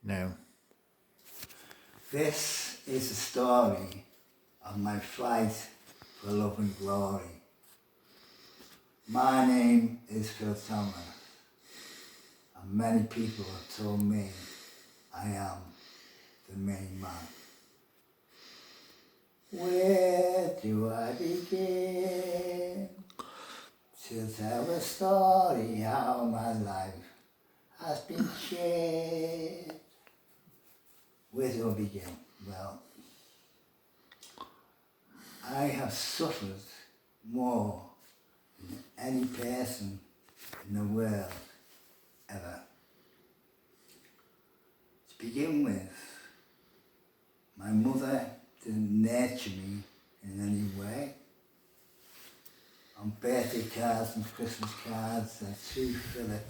now. This is the story of my flight for love and glory. My name is Phil Thomas, and many people have told me I am the main man. Where do I begin to tell the story how my life has been shaped? Where do I begin? Well, I have suffered more than any person in the world ever. To begin with, my mother didn't nurture me in any way. On birthday cards and Christmas cards, to Philip,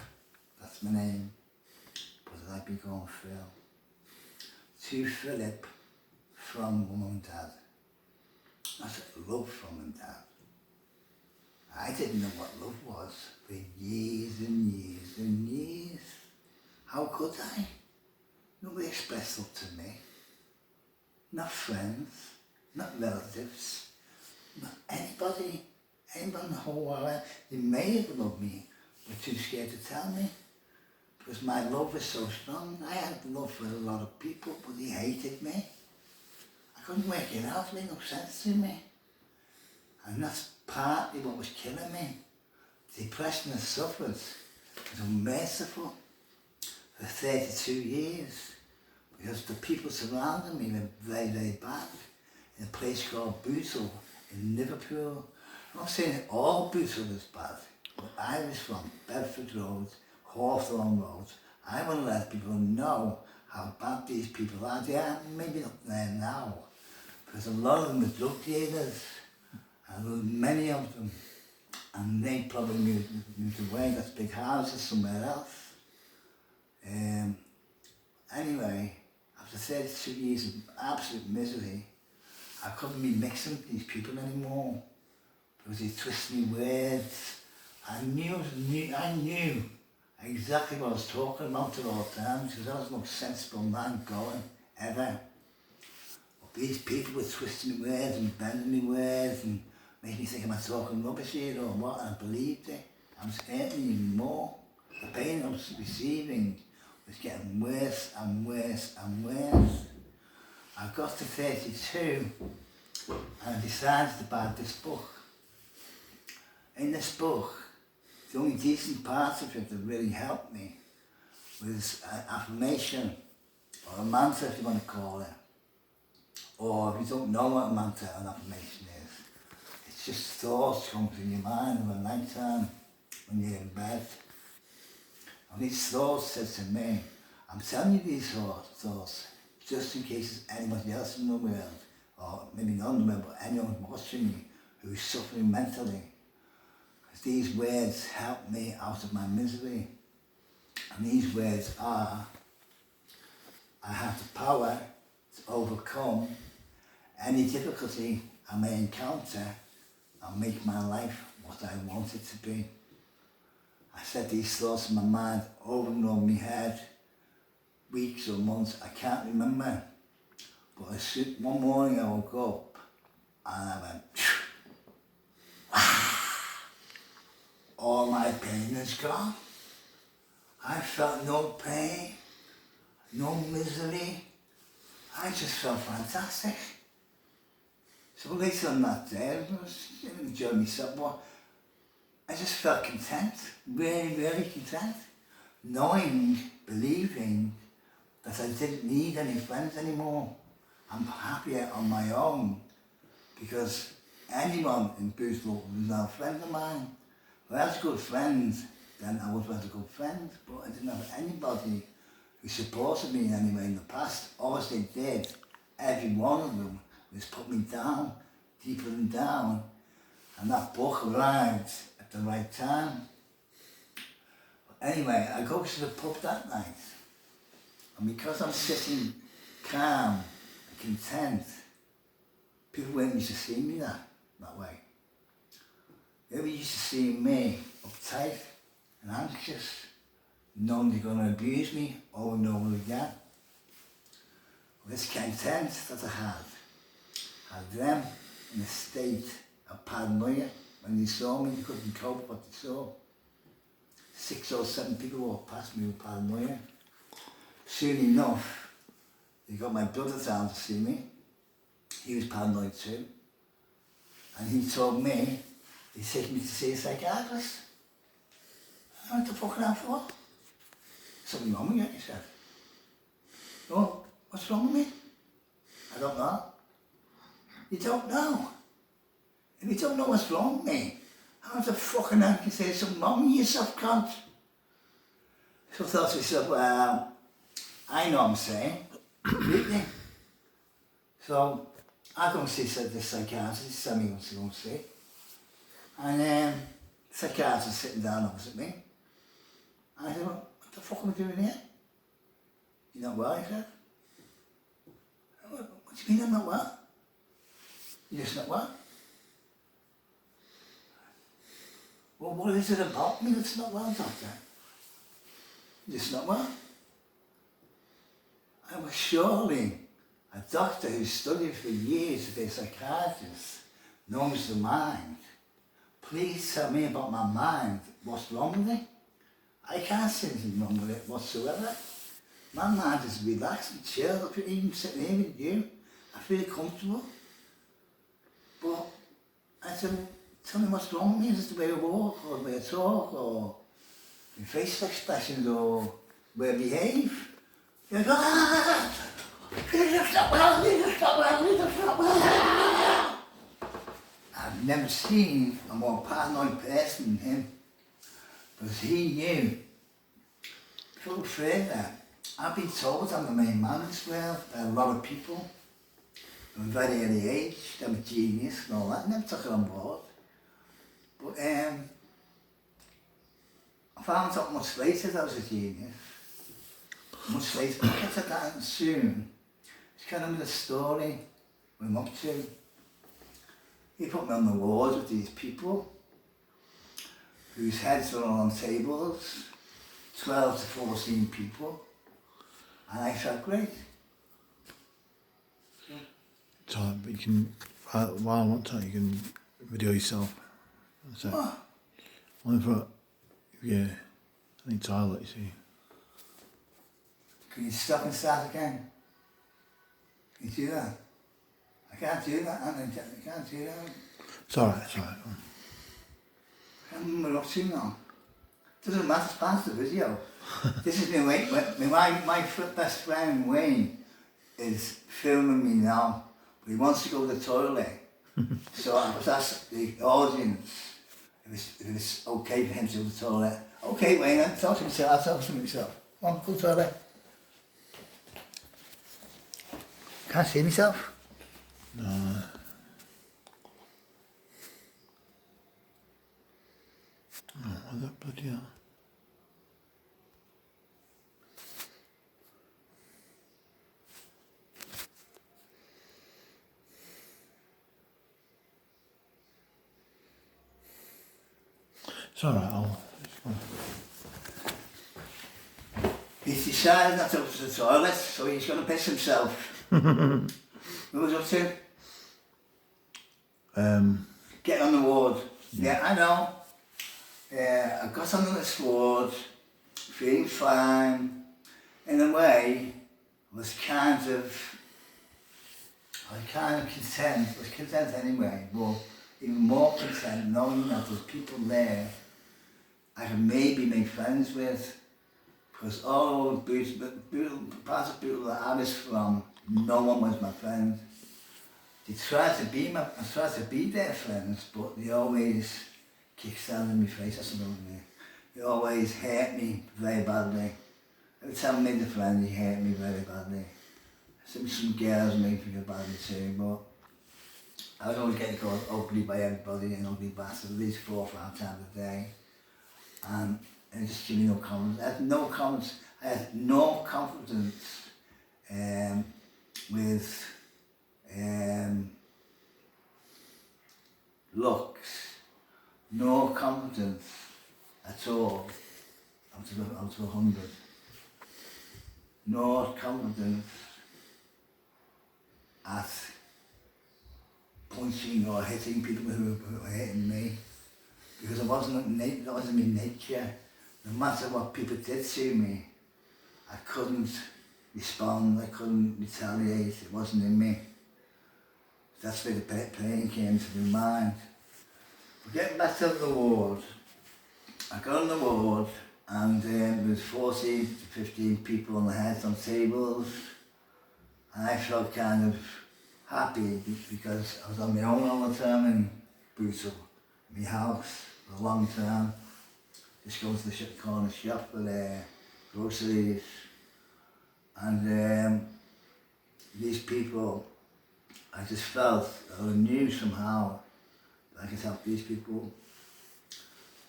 that's my name, but I'd be going Phil. To Philip from Mum and Dad. That's love from Mum and Dad. I didn't know what love was for years and years and years. How could I? Nobody expressed love to me. Not friends, not relatives, not anybody in the whole world. They may have loved me, but too scared to tell me. Because my love was so strong. I had love for a lot of people, but they hated me. I couldn't work it out, it made no sense to me. And that's partly what was killing me. Depression and suffered. It was unmerciful for 32 years. Because the people surrounding me were very, very bad. In a place called Bootle in Liverpool. I'm not saying all Bootle was bad. Where I was from, Bedford Road, Hawthorne Road, I want to let people know how bad these people are. They are maybe not there now, because a lot of them were drug dealers, and many of them, and they probably moved away, got big houses somewhere else. Anyway, after 32 years of absolute misery, I couldn't be mixing with these people anymore, because they twisted me words. I knew exactly what I was talking about at all times, because I was no sensible man going, ever. But these people were twisting me words and bending me words and making me think, am I talking rubbish here or what? And I believed it. I was hurting even more. The pain I was receiving was getting worse and worse and worse. I got to 32 and I decided to buy this book. In this book, the only decent part of it that really helped me was an affirmation, or a mantra if you want to call it. Or if you don't know what a mantra or an affirmation is, it's just thoughts come through your mind over night time when you're in bed. And these thoughts says to me, I'm telling you these thoughts just in case there's anybody else in the world, or maybe not in the world, but anyone watching me who's suffering mentally. These words help me out of my misery. And these words are, I have the power to overcome any difficulty I may encounter and make my life what I want it to be. I said these thoughts in my mind over and over my head, weeks or months, I can't remember. But one morning I woke up and I went, all my pain is gone. I felt no pain, no misery. I just felt fantastic. So later on that day, I was enjoying myself, but I just felt content, really, really content. Knowing, believing that I didn't need any friends anymore. I'm happier on my own because anyone in Bootle was now a friend of mine. If I had good friends, then I would have had a good friend, but I didn't have anybody who supported me in any way in the past. All they did, every one of them, was put me down, deeper and down, and that book arrived at the right time. But anyway, I go to the pub that night, and because I'm sitting calm and content, people weren't used to see me that way. They were used to seeing me uptight and anxious, knowing they're going to abuse me over and over again. this content that I had them in a state of paranoia. When they saw me, they couldn't cope with what they saw. 6 or 7 people walked past me with paranoia. Soon enough, they got my brother down to see me. He was paranoid too. And he told me, he'd take me to see a psychiatrist. I went to fucking out for. Something wrong with you, he said. Oh, what's wrong with me? I don't know. You don't know? If you don't know what's wrong with me, how the fucking hell can you say something wrong with yourself, cunt? So I thought to myself, well, I know what I'm saying. Really? So I go and see the psychiatrist, he said me to go and see. And the psychiatrist sitting down opposite me. And I said, well, what the fuck am I doing here? You're not well, he said. What do you mean I'm not well? You're just not well? Well, what is it about me that's not well, doctor? You're just not well? I was surely a doctor who's studied for years to be a psychiatrist, knows the mind. Please tell me about my mind. What's wrong with it? I can't see anything wrong with it whatsoever. My mind is relaxed and chilled. Even sitting here with you, I feel comfortable. But I said, tell me what's wrong with me. Is it the way I walk, or the way I talk, or my facial expressions, or the way I behave? You're like, you're not well, you're not well, you're not well. I've never seen a more paranoid person than him, because he knew. Go further, I've been told I'm the main man as well by a lot of people. From a very early age, I'm a genius and all that, never took it on board. But I found out much later that I was a genius. Much later, but I get to that soon. It's kind of the story I'm up to. He put me on the ward with these people whose heads were on tables, 12 to 14 people, and I felt great. So you can, while I'm on time, you can video yourself. That's it. What? Only for, yeah, I need toilet, you see. Can you stop and start again? Can you do that? I can't do that, I can't do that. It's alright, it's alright. I can't remember what I'm up to now. Doesn't matter, it's part of the video. This is my best friend Wayne is filming me now, but he wants to go to the toilet. So I was asking the audience if it's okay for him to go to the toilet. Okay, Wayne, I'll talk to myself. Come on, go to the toilet. Can't see myself. No. Oh, what the bloody hell? It's alright, I'll... He's decided not to go to the toilet, so he's going to piss himself. What was up to? Get on the ward. Yeah, I know. I got on this ward, feeling fine. In a way, I was kind of content, I was content anyway, but even more content knowing that there's people there I could maybe make friends with. Because all those parts of people that I was from, no one was my friend. They tried to be their friends, but they always kicked down in my face or something. They always hurt me very badly. Every time I made a friend, he hurt me very badly. Some girls made me feel badly too, but I was always getting called ugly by everybody, an ugly bastard, at least 4 or 5 times a day. And just give me no comments. I had no confidence with looks, no confidence at all out of 100. No confidence at punching or hitting people who were hitting me, because it wasn't my nature. No matter what people did to me, I couldn't respond, I couldn't retaliate, it wasn't in me. That's where the pain came to my mind. But getting back to the ward, I got on the ward and there was 14 to 15 people on the heads on tables, and I felt kind of happy because I was on my own all the time in Bootle, my house, for a long time. Just going to the corner shop for groceries. And these people, I just felt, I knew somehow that I could help these people.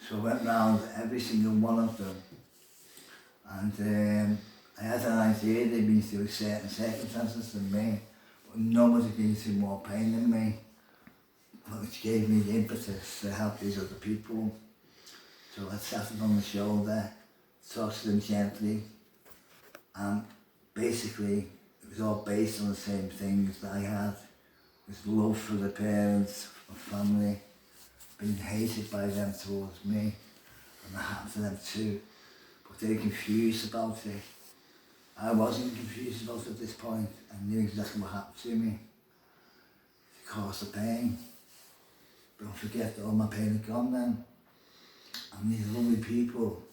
So I went round every single one of them, and I had an idea they'd been through certain circumstances than me, but nobody'd been through more pain than me, which gave me the impetus to help these other people. So I tapped them on the shoulder, talked to them gently, and basically it was all based on the same things that I had, with love for the parents, for family, being hated by them towards me, and that happened to them too. But they were confused about it. I wasn't confused about it at this point. I knew exactly what happened to me. It caused the pain. Don't forget that all my pain had gone then. And these lovely people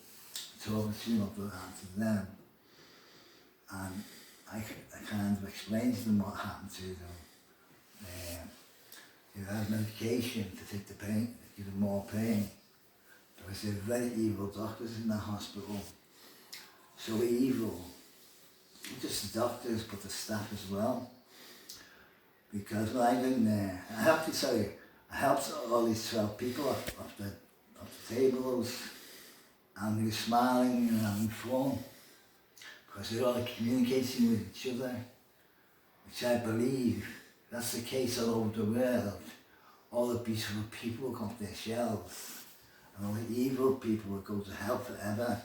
talking to me about what happened to them. And I kind of explained to them what happened to them. They had medication to take the pain, to give them more pain. There was very evil doctors in that hospital. So evil, not just the doctors, but the staff as well. Because when I went in there, I have to tell you, I helped all these 12 people off the tables, and they were smiling and having fun, because they were all communicating with each other, which I believe that's the case all over the world. All the beautiful people will come to their shells, and all the evil people will go to hell forever.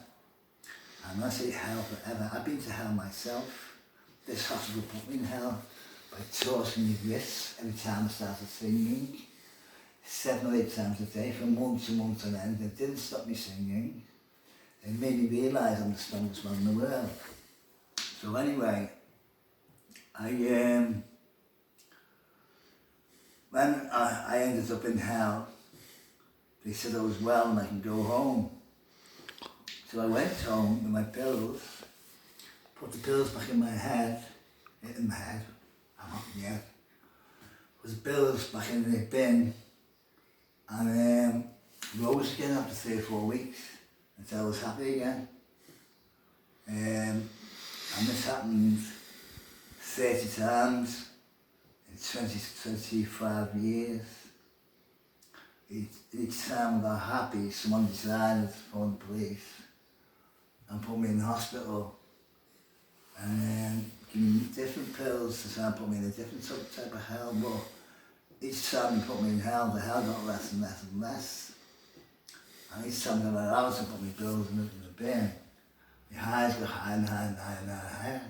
And when I say hell forever, I've been to hell myself. This hospital put me in hell by tossing me wrists every time I started singing. 7 or 8 times a day for months and months on end. It didn't stop me singing. It made me realise I'm the strongest man in the world. So anyway, when I ended up in hell, they said I was well and I can go home. So I went home with my pillows, put the pillows back in my head, I'm not yet, put the pillows back in the bin, and rose again after 3 or 4 weeks until I was happy again. And this happened 30 times in 25 years. Each time I got happy, someone decided to phone the police and put me in the hospital, and give me different pills to try and put me in a different type of hell. But each time they put me in hell, the hell got less and less and less. And each time they allowed to put me pills in the bin, the highs got higher and higher and higher and higher.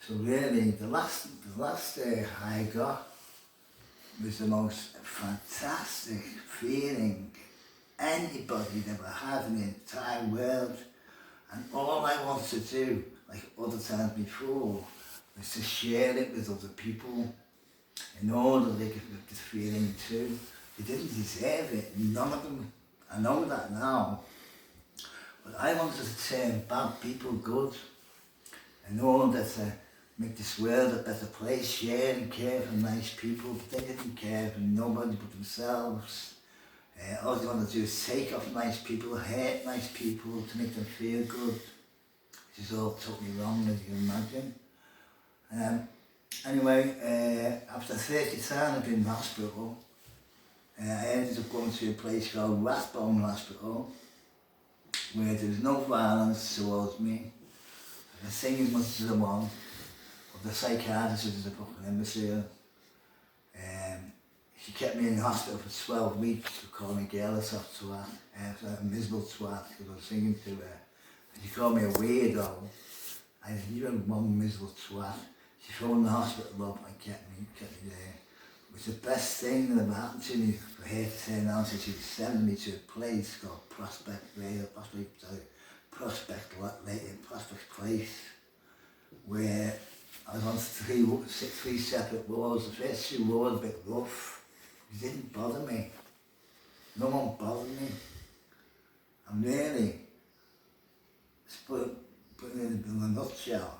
So really, the last high I got was the most fantastic feeling anybody'd ever had in the entire world. And all I wanted to do, like other times before, was to share it with other people in order that they could get this feeling too. They didn't deserve it, none of them. I know that now. But I wanted to turn bad people good in order to make this world a better place, share and care for nice people. But they didn't care for nobody but themselves. All they wanted to do is take off nice people, hurt nice people to make them feel good, which is all totally wrong, as you can imagine. Anyway, after 30 times I've been in hospital, I ended up going to a place called Rathbone Hospital, where there was no violence towards me. I could sing as much as I want, but the psychiatrist was a fucking imbecile. She kept me in the hospital for 12 weeks for calling me a girl, a soft twat, a miserable twat, because I was singing to her. And she called me a weirdo. I said, you're one miserable twat. She phoned the hospital up and kept me there. It was the best thing that ever happened to me for her to turn around, so she was sending me to a place called Prospect Place, where I was on three separate wards. The first 2 wards were a bit rough. It didn't bother me. No one bothered me. And really, put it in a nutshell,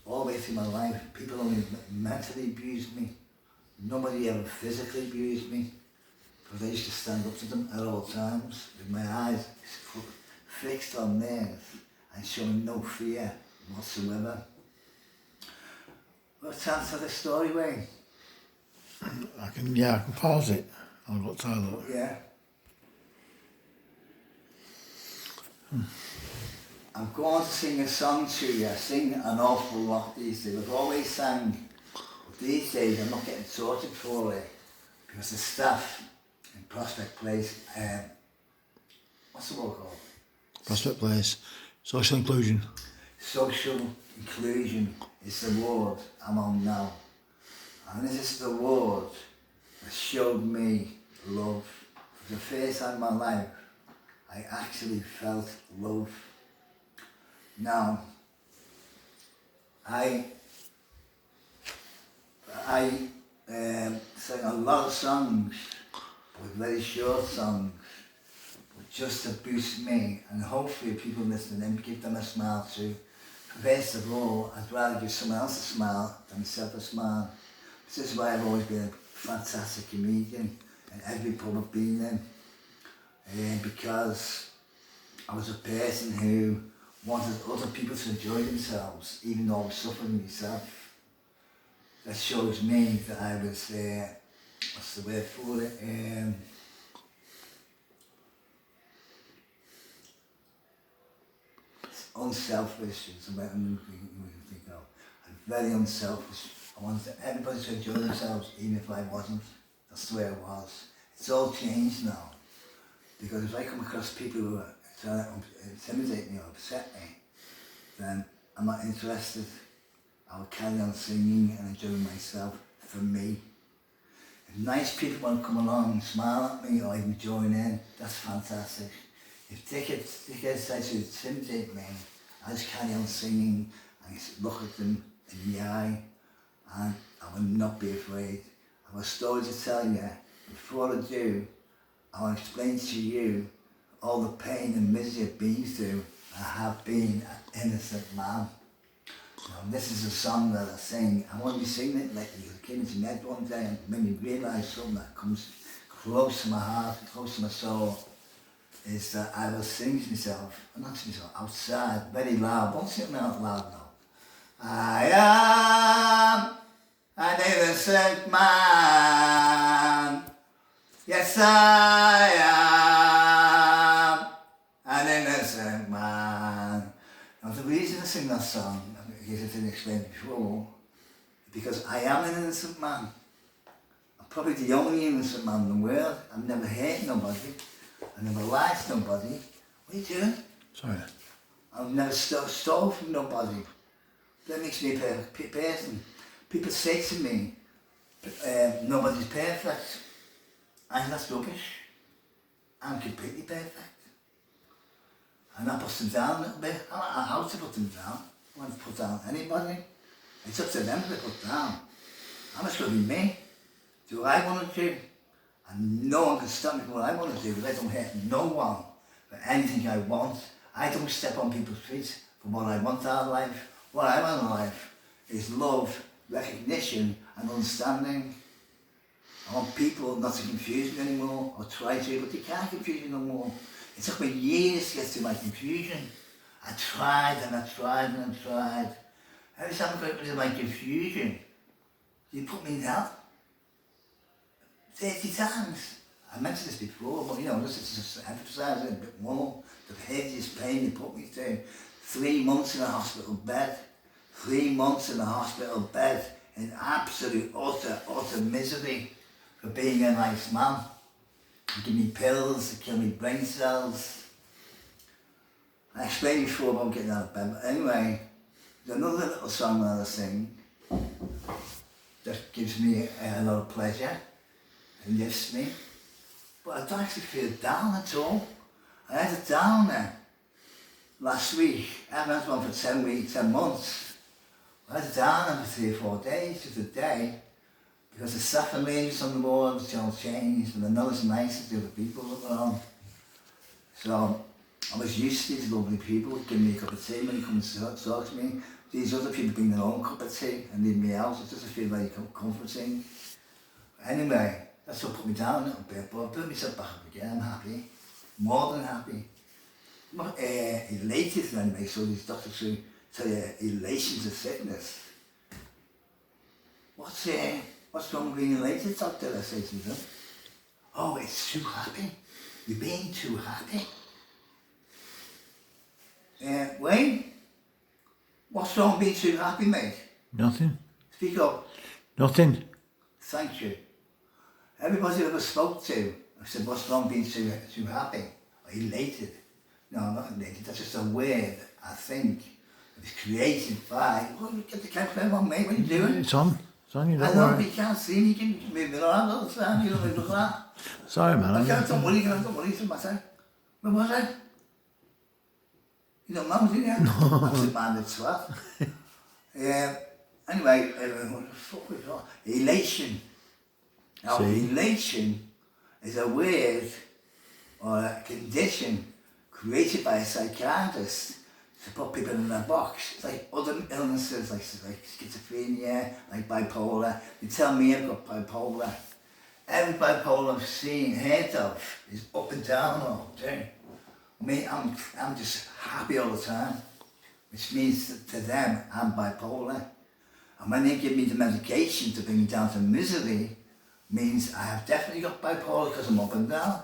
all the way through my life, people only mentally abused me. Nobody ever physically abused me, because I used to stand up to them at all times, with my eyes fixed on theirs and showing no fear whatsoever. What's the answer to the story, Wayne? I can pause it. I've got Tyler. Yeah. I'm going to sing a song to you. I sing an awful lot these days. I've always sang, but these days I'm not getting sorted for it because the staff in Prospect Place, what's the word called? Prospect Place. Social inclusion. Social inclusion is the word I'm on now. And this is the word that showed me love. For the first time in my life, I actually felt love. Now, I sang a lot of songs, but very short songs, but just to boost me, and hopefully people listening, give them a smile too. First of all, I'd rather give someone else a smile than myself a smile. This is why I've always been a fantastic comedian in every pub I've been in, because I was a person who wanted other people to enjoy themselves, even though I was suffering myself. That shows me that I was, what's the word for it? Unselfish is the word I'm thinking of. I'm very unselfish. I wanted everybody to enjoy themselves, even if I wasn't. That's the way I was. It's all changed now. Because if I come across people who are trying to intimidate me or upset me, then I'm not interested. I'll carry on singing and enjoying myself for me. If nice people want to come along and smile at me or even join in, that's fantastic. If dickheads try to intimidate me, I just carry on singing and look at them in the eye, and I will not be afraid. I have a story to tell you. Before I do, I want to explain to you all the pain and misery I've been through. I have been an innocent man. Now, this is a song that I sing. I want to be singing it lately because it came into my head one day and made me realise something that comes close to my heart, close to my soul, is that I will sing to myself, not to myself, outside, very loud. Won't sing it out loud now. I am an innocent man. Yes, I am an innocent man. Now, the reason I sing that song, because I didn't explain it before, because I am an innocent man. I'm probably the only innocent man in the world. I've never hurt nobody. I never lied to nobody. What are you doing? Sorry. I've never stole from nobody. That makes me a perfect person. People say to me, nobody's perfect. And that's rubbish. I'm completely perfect. And I put them down a little bit. I don't know how to put them down. I want to put down anybody. It's up to them to put down. I'm just going to be me. Do what I want to do. And no one can stop me from what I want to do because I don't hurt no one for anything I want. I don't step on people's feet for what I want out of life. What I want in life is love, recognition and understanding. I want people not to confuse me anymore or try to, but they can't confuse me no more. It took me years to get through my confusion. I tried and I tried and I tried. Every time I got rid of my confusion, you put me down 30 times. I mentioned this before, but just to emphasise it a bit more. The hideous pain they put me through. 3 months in a hospital bed. 3 months in a hospital bed in absolute, utter misery for being a nice man. They give me pills to kill me brain cells. I explained before about getting out of bed, but anyway, there's another little song that I sing. that gives me a lot of pleasure and lifts me. But I don't actually feel down at all. I had a downer last week. I haven't had one for 10 weeks, 10 months. I had a downer for 3 or 4 days, just a day, because the saffron ranges on the walls, they all changed, and they're not as nice as the other people that were on. So I was used to these lovely people giving me a cup of tea when they come and talk to me. These other people bring their own cup of tea and leave me out. It doesn't feel very comforting. Anyway, that's what put me down a little bit, but I built myself back up again. I'm happy, more than happy. I'm not elated anyway, so these doctors who tell you elation's a sickness. What's wrong with being elated, doctor? I say to them. Oh, it's too happy. You're being too happy. Wayne, what's wrong with being too happy, mate? Nothing. Speak up. Nothing. Thank you. Everybody I ever spoke to, I said, what's wrong being too happy? Or elated? No, I'm not elated. That's just a word, I think. It's created by, get the camera on, mate. What are you doing? It's on. It's on, you don't I know, worry. but you can't see me. You can move it around all the time. You don't look like that. Sorry, man. I can't, don't worry, it doesn't matter. Where was I? You don't know, do you? No. That's a man that's swat. Anyway, what the fuck was that? Elation. Now, See? elation is a word or a condition created by a psychiatrist to put people in a box. It's like other illnesses, like schizophrenia, like bipolar. They tell me I've got bipolar. Every bipolar I've seen, heard of, is up and down all day. Me, I'm just happy all the time, which means to them I'm bipolar. And when they give me the medication to bring me down to misery, means I have definitely got bipolar because I'm up and down.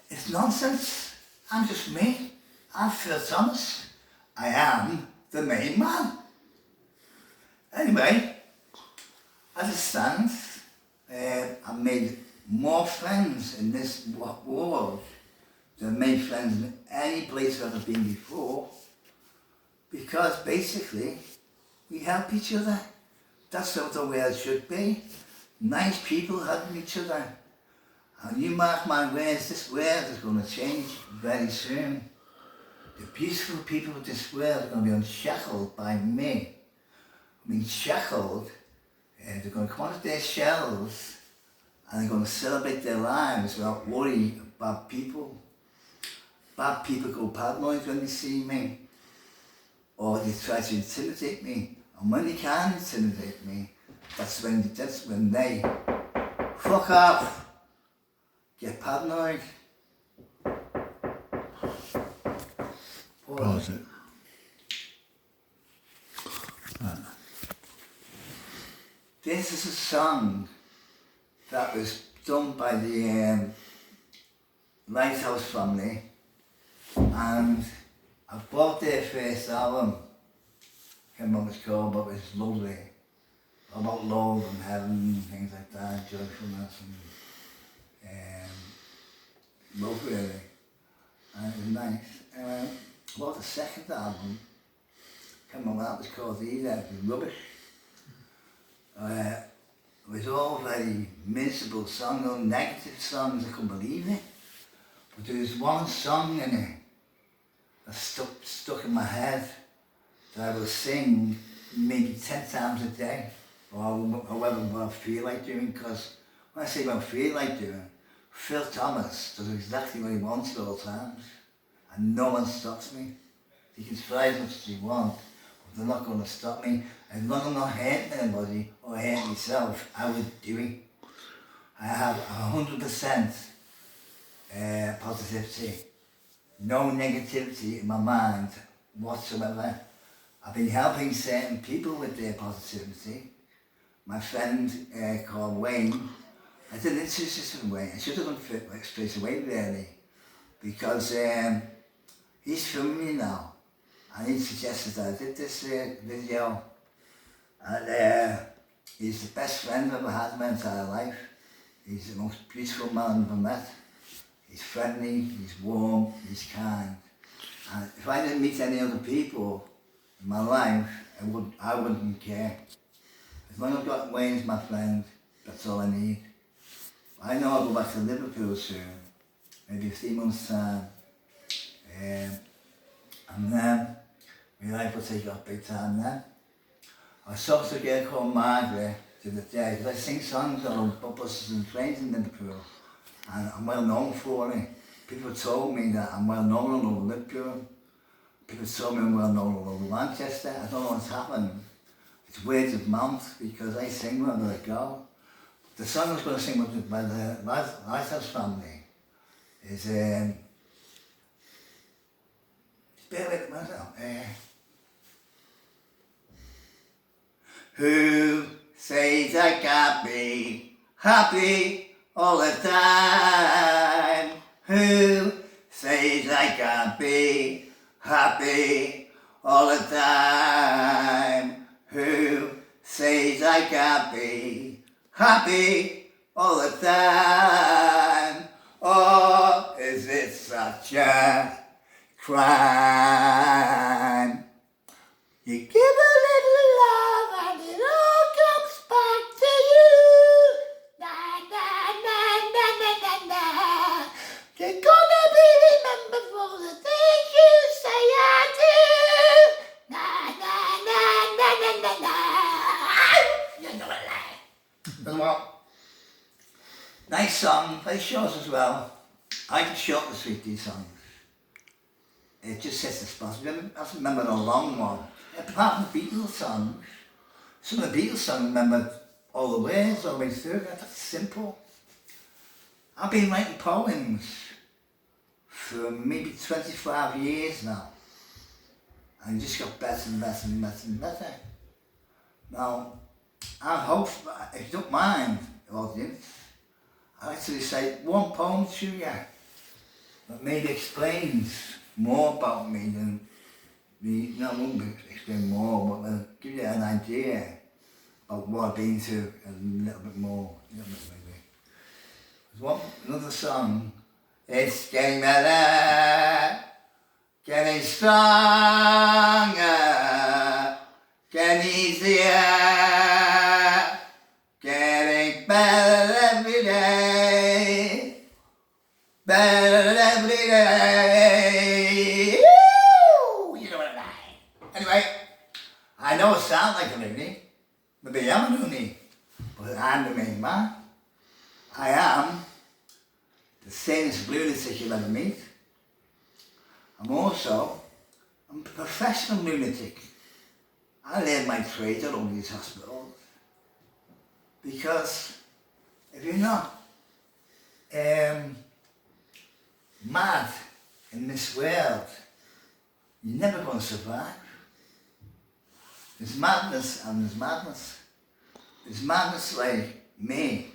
It's nonsense. I'm just me. I'm Phil Thomas. I am the main man. Anyway, as it stands, I've made more friends in this world than I've made friends in any place I've ever been before, because basically we help each other. That's what the world should be. Nice people helping each other. And you mark my words, this world is going to change very soon. The beautiful people of this world are going to be unshackled by me. I mean shackled, they're going to come out of their shells and they're going to celebrate their lives without worry about people. Bad people go paranoid when they see me, or they try to intimidate me. And when they can intimidate me, that's when they fuck off, get paranoid. Pause it. This is a song that was done by the Lighthouse family, and I bought their first album. I can't remember what it's called, but it's lovely. About love and heaven, things like that, joyfulness and love really. And it was nice. I bought the second album, I can't remember what that was called either, it was rubbish. It was all very miserable songs, all negative songs, I couldn't believe it. But there was one song in it that stuck in my head that I will sing maybe 10 times a day, or however what I feel like doing, because when I say what I feel like doing, Phil Thomas does exactly what he wants at all times, and no one stops me. He can try as much as he wants, but they're not going to stop me. As long as I'm not hurting anybody or hurting myself, I would do it. I have 100% positivity, no negativity in my mind whatsoever. I've been helping certain people with their positivity. My friend called Wayne, I did an interview with Wayne. I should have done it straight away really, because he's filming me now, and he suggested that I did this video, and he's the best friend I've ever had in my entire life. He's the most beautiful man I've ever met. He's friendly, he's warm, he's kind. And if I didn't meet any other people in my life, I wouldn't care. As long as I've got Wayne's my friend, that's all I need. I know I'll go back to Liverpool soon, maybe 3 months time. And then my life will take off big time then. I was talking to a girl called Margaret the other day, because I sing songs on buses and trains in Liverpool, and I'm well known for it. People told me that I'm well known all over Liverpool. People told me I'm well known all over Manchester. I don't know what's happened. It's words of mouth, because I sing wherever I go. The song I was going to sing with by the Lighthouse family is, bear with myself. Who says I can't be happy all the time? Who says I can't be happy all the time? Who says I can't be happy all the time? Or is it such a crime? You give a little love and it all comes back to you. Na na na na na na na. You're gonna be remembered for the things you say and do. Na na na na na na na. You know what I like. Well, nice song, very short as well. I can shorten the sweet these songs. It just sets the spot. I remember a long one. Apart from the Beatles songs, some of the Beatles songs remember all the words all the way through. That's simple. I've been writing poems for maybe 25 years now. And it just got better and better and better and better. Now, I hope, if you don't mind, audience, I'd like to recite one poem to you that maybe explains more about me than me. No, I won't explain more, but I'll give you an idea about what I've been through a little bit more. Maybe. There's another song. It's getting better, getting stronger, getting easier, getting better every day, better every day. Woo! You know what I mean. Anyway, I know it sounds like a loony, maybe I'm a loony, but I'm the main man. I am the sanest lunatic you'll ever meet. I'm also a professional lunatic. I learned my trade at all these hospitals. Because if you're not mad in this world, you're never going to survive. There's madness and there's madness. There's madness like me,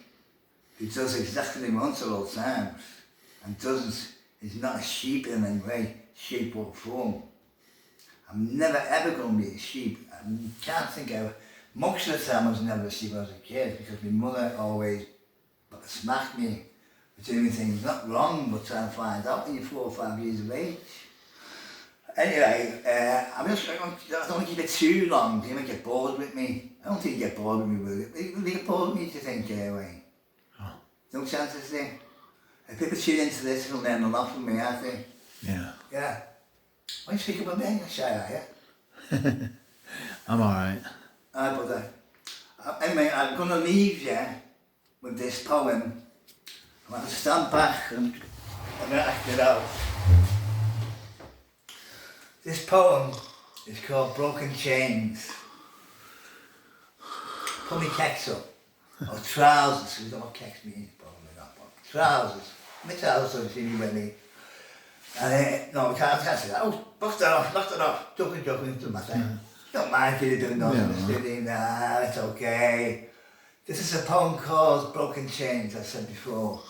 who does exactly what he wants at all times, and is not a sheep in any way, shape or form. I'm never ever going to be a sheep. I can't think of, most of the time I was never a sheep when I was a kid, because my mother always smacked me for doing things not wrong, but trying to find out when you're 4 or 5 years of age. Anyway, I don't want to keep it too long, you might get bored with me. I don't think you get bored with me, will you? Will you get bored with me, do you think, Wayne? Oh. No chances there. If people tune into this, they'll learn a lot from me, aren't they? Yeah. Yeah. Why you speak about me? You're shy, are you? I'm alright. But anyway, I'm going to leave you with this poem. I'm going to stand back and I'm going to act it out. This poem is called Broken Chains. Put me kecks up, or trousers, we don't know what kecks means, probably not, but trousers. My trousers, if you with me. And no, we can't say that. Oh, knock that off, joking, doesn't matter. Don't mind if you're doing nothing, nah, it's okay. This is a poem called Broken Chains, I said before.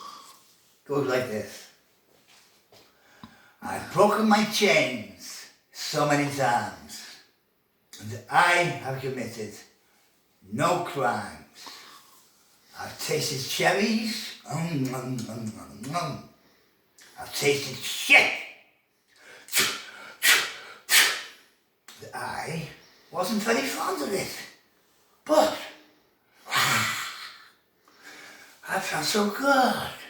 Goes like this. I've broken my chains so many times, and I have committed no crimes. I've tasted cherries, I've tasted shit. I wasn't very fond of it, but That felt so good.